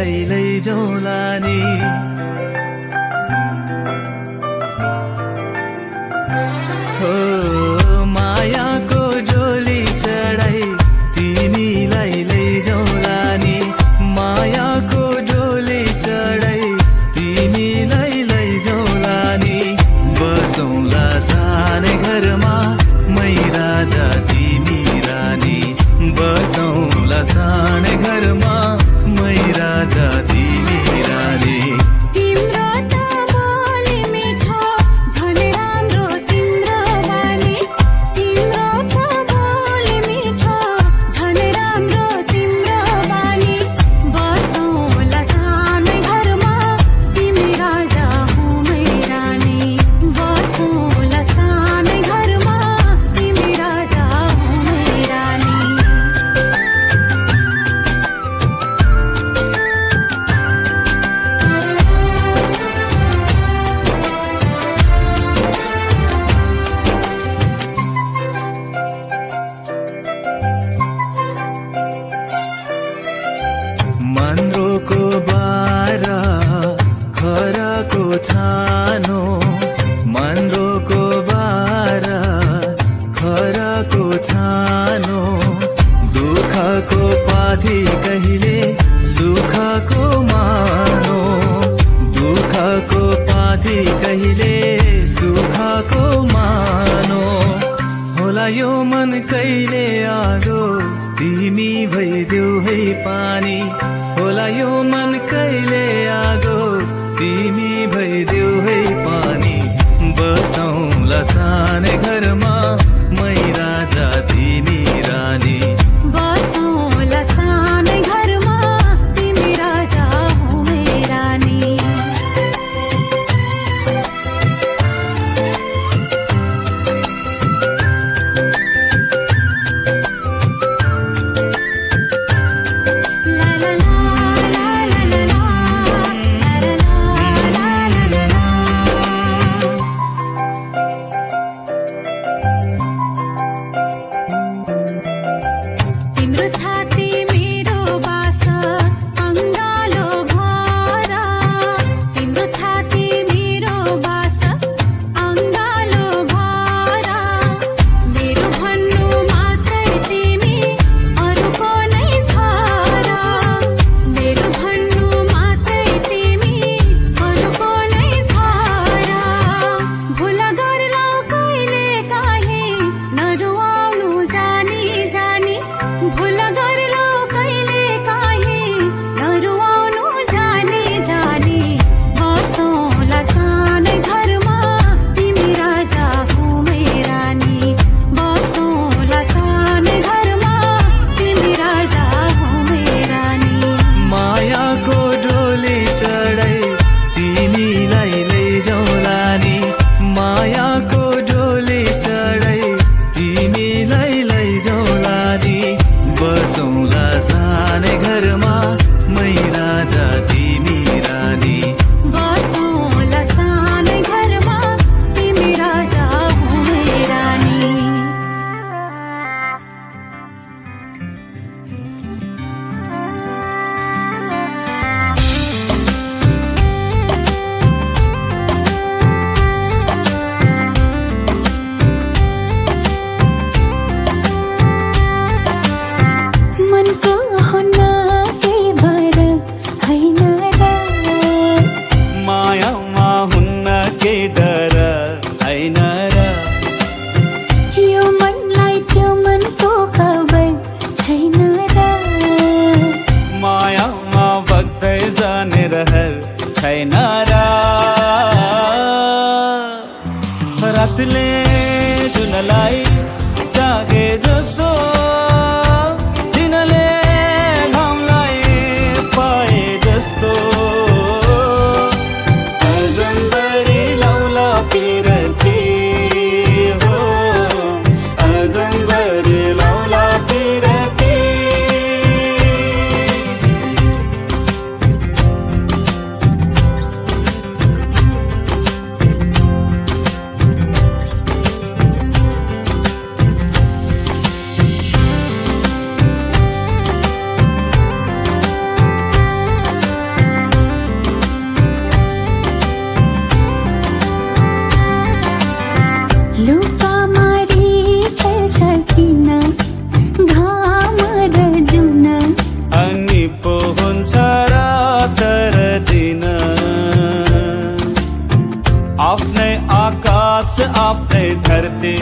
लैजाउँला नि हो मायाको डोली चढाई तिमीलाई लैजाउँला नि मायाको डोली चढाई तिमीलाई लैजाउँला नि बसौँला सानै घरमा मै राजा तिमी रानी बसौँला सानै घरमा मै राजा तिमी रानी मन्द्रोको बारा खराको छानो मन्द्रोको बारा खराको छानो दुःखको पाथी कहिले सुखको मानो दुःखको पाथी कहिले सुखको मानो होला यो मन कहिले आगो तिमी भइदेऊ है पानी होला यो मन कहिले आगो तिमी भइदेऊ है पानी बसौँला सानै घरमा मै राजा तिमी रानी बसौँला सानै घरमा तिमी राजा हो मै रानी धरती